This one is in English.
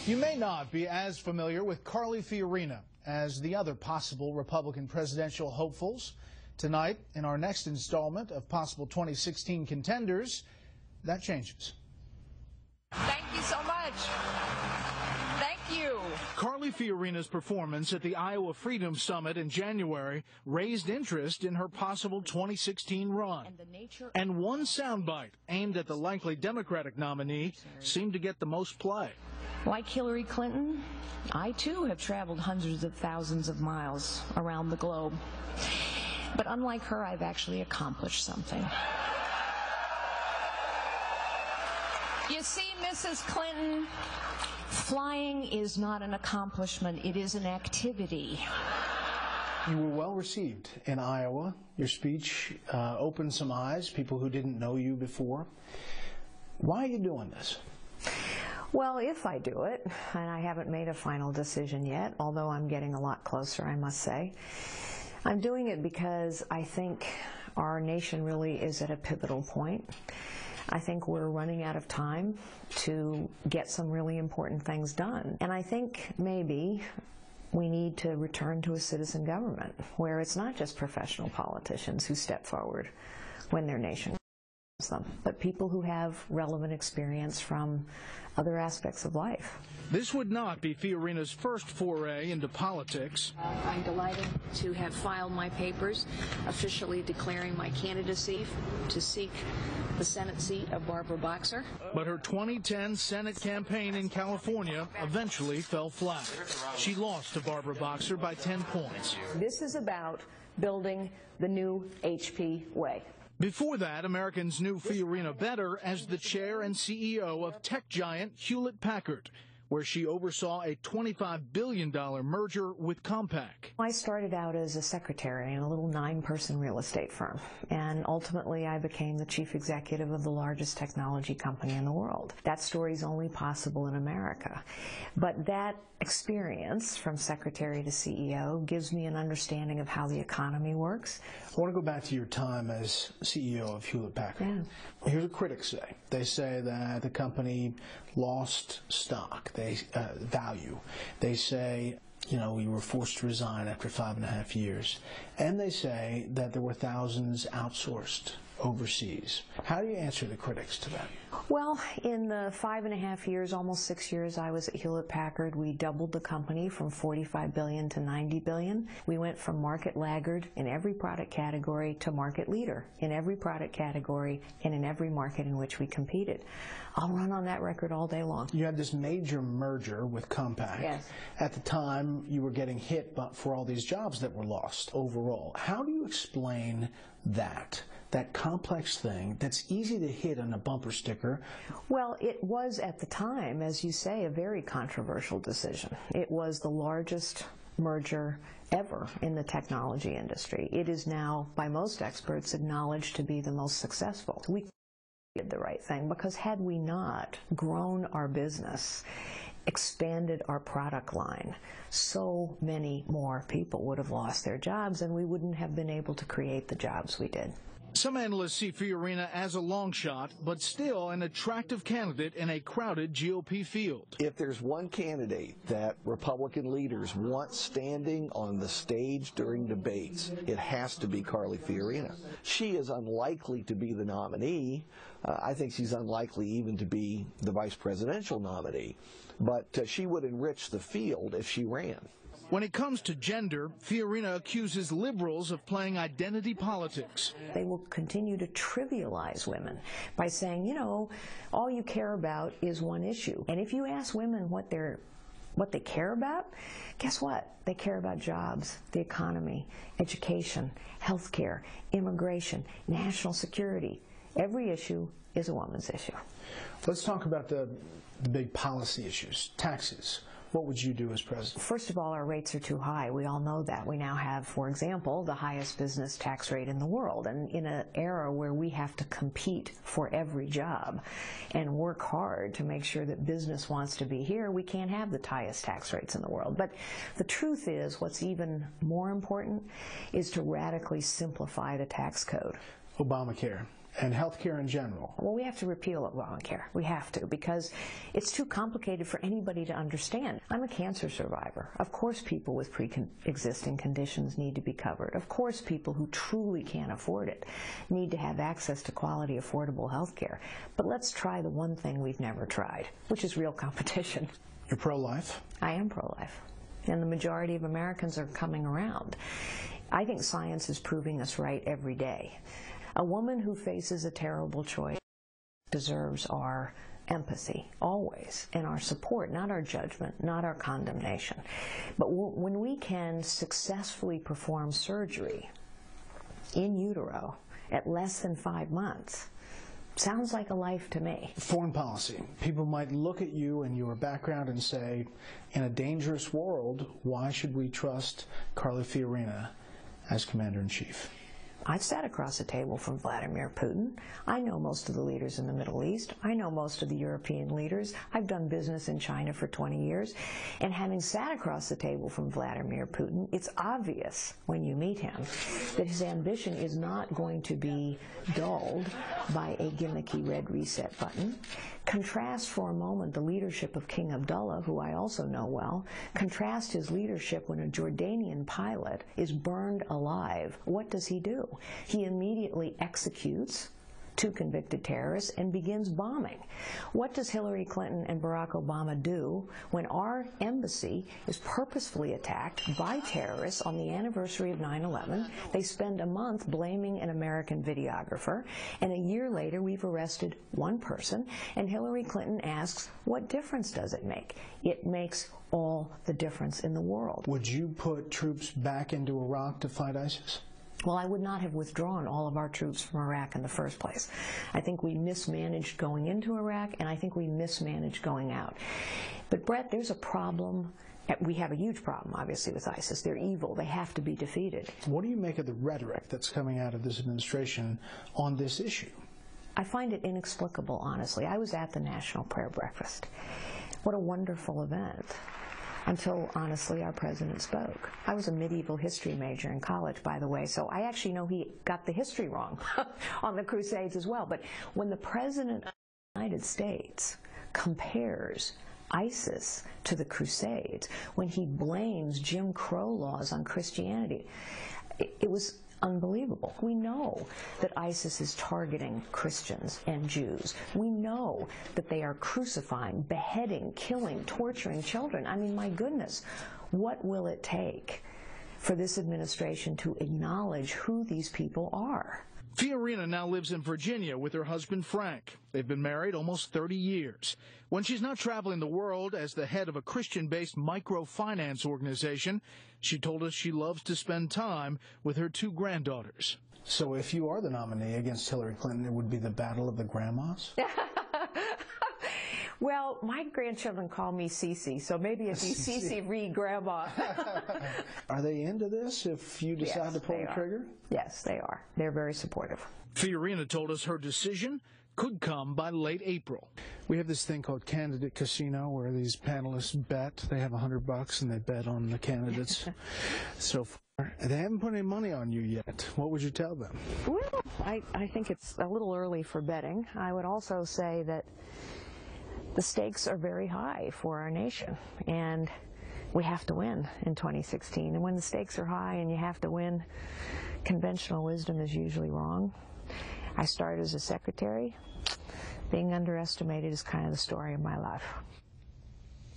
You may not be as familiar with Carly Fiorina as the other possible Republican presidential hopefuls. Tonight, in our next installment of possible 2016 contenders, that changes. Thank you so much. Thank you. Carly Fiorina's performance at the Iowa Freedom Summit in January raised interest in her possible 2016 run. And one soundbite aimed at the likely Democratic nominee seemed to get the most play. Like Hillary Clinton, I too have traveled hundreds of thousands of miles around the globe. But unlike her, I've actually accomplished something. You see, Mrs. Clinton, flying is not an accomplishment, it is an activity. You were well received in Iowa. Your speech opened some eyes, people who didn't know you before. Why are you doing this? Well, if I do it, and I haven't made a final decision yet, although I'm getting a lot closer, I must say, I'm doing it because I think our nation really is at a pivotal point. I think we're running out of time to get some really important things done. And I think maybe we need to return to a citizen government where it's not just professional politicians who step forward when their nation calls them, but people who have relevant experience from other aspects of life. This would not be Fiorina's first foray into politics. I'm delighted to have filed my papers officially declaring my candidacy to seek the Senate seat of Barbara Boxer. But her 2010 Senate campaign in California eventually fell flat. She lost to Barbara Boxer by 10 points. This is about building the new HP way. Before that, Americans knew Fiorina better as the chair and CEO of tech giant Hewlett-Packard, where she oversaw a $25 billion merger with Compaq. I started out as a secretary in a little 9-person real estate firm, and ultimately I became the chief executive of the largest technology company in the world. That story is only possible in America. But that experience from secretary to CEO gives me an understanding of how the economy works. I want to go back to your time as CEO of Hewlett-Packard. Yeah. Here's what critics say. They say that the company lost stock, value. They say, you know, we were forced to resign after 5.5 years. And they say that there were thousands outsourced overseas. How do you answer the critics to that? Well, in the 5.5 years, almost 6 years I was at Hewlett-Packard, we doubled the company from $45 billion to $90 billion. We went from market laggard in every product category to market leader in every product category and in every market in which we competed. I'll run on that record all day long. You had this major merger with Compaq. Yes. At the time, you were getting hit for all these jobs that were lost overall. How do you explain that complex thing that's easy to hit on a bumper sticker? Well, it was at the time, as you say, a very controversial decision. It was the largest merger ever in the technology industry. It is now, by most experts, acknowledged to be the most successful. We did the right thing because had we not grown our business, expanded our product line, so many more people would have lost their jobs and we wouldn't have been able to create the jobs we did. Some analysts see Fiorina as a long shot, but still an attractive candidate in a crowded GOP field. If there's one candidate that Republican leaders want standing on the stage during debates, it has to be Carly Fiorina. She is unlikely to be the nominee. I think she's unlikely even to be the vice presidential nominee, but she would enrich the field if she ran. When it comes to gender, Fiorina accuses liberals of playing identity politics. They will continue to trivialize women by saying, you know, all you care about is one issue. And if you ask women what they care about, guess what? They care about jobs, the economy, education, health care, immigration, national security. Every issue is a woman's issue. Let's talk about the big policy issues, taxes. What would you do as president? First of all, our rates are too high. We all know that. We now have, for example, the highest business tax rate in the world. And in an era where we have to compete for every job and work hard to make sure that business wants to be here, we can't have the highest tax rates in the world. But the truth is, what's even more important is to radically simplify the tax code. Obamacare. And healthcare in general. Well, we have to repeal Obamacare. We have to, because it's too complicated for anybody to understand. I'm a cancer survivor. Of course people with pre-existing conditions need to be covered. Of course people who truly can't afford it need to have access to quality, affordable healthcare. But let's try the one thing we've never tried, which is real competition. You're pro-life? I am pro-life. And the majority of Americans are coming around. I think science is proving us right every day. A woman who faces a terrible choice deserves our empathy, always, and our support, not our judgment, not our condemnation. But when we can successfully perform surgery in utero at less than 5 months, sounds like a life to me. Foreign policy. People might look at you and your background and say, in a dangerous world, why should we trust Carly Fiorina as Commander-in-Chief? I've sat across a table from Vladimir Putin. I know most of the leaders in the Middle East. I know most of the European leaders. I've done business in China for 20 years. And having sat across the table from Vladimir Putin, it's obvious when you meet him that his ambition is not going to be dulled by a gimmicky red reset button. Contrast for a moment the leadership of King Abdullah, who I also know well. Contrast his leadership when a Jordanian pilot is burned alive. What does he do? He immediately executes 2 convicted terrorists and begins bombing. What does Hillary Clinton and Barack Obama do when our embassy is purposefully attacked by terrorists on the anniversary of 9/11? They spend a month blaming an American videographer, and a year later we've arrested 1 person, and Hillary Clinton asks, what difference does it make? It makes all the difference in the world. Would you put troops back into Iraq to fight ISIS? Well, I would not have withdrawn all of our troops from Iraq in the first place. I think we mismanaged going into Iraq, and I think we mismanaged going out. But, Brett, there's a problem. We have a huge problem, obviously, with ISIS. They're evil. They have to be defeated. What do you make of the rhetoric that's coming out of this administration on this issue? I find it inexplicable, honestly. I was at the National Prayer Breakfast. What a wonderful event. Until, honestly, our president spoke. I was a medieval history major in college, by the way, so I actually know he got the history wrong on the Crusades as well. But when the President of the United States compares ISIS to the Crusades, when he blames Jim Crow laws on Christianity, it was unbelievable. We know that ISIS is targeting Christians and Jews. We know that they are crucifying, beheading, killing, torturing children. I mean, my goodness, what will it take for this administration to acknowledge who these people are? Fiorina now lives in Virginia with her husband Frank. They've been married almost 30 years. When she's not traveling the world as the head of a Christian-based microfinance organization, she told us she loves to spend time with her 2 granddaughters. So if you are the nominee against Hillary Clinton, it would be the battle of the grandmas? Well, my grandchildren call me Cece, so maybe if you Cece read Grandma. Are they into this if you decide to pull the trigger? Yes, they are. They're very supportive. Fiorina told us her decision could come by late April. We have this thing called Candidate Casino where these panelists bet. They have $100 and they bet on the candidates so far. They haven't put any money on you yet. What would you tell them? Well, I think it's a little early for betting. I would also say that the stakes are very high for our nation, and we have to win in 2016. And when the stakes are high and you have to win, conventional wisdom is usually wrong. I started as a secretary. Being underestimated is kind of the story of my life.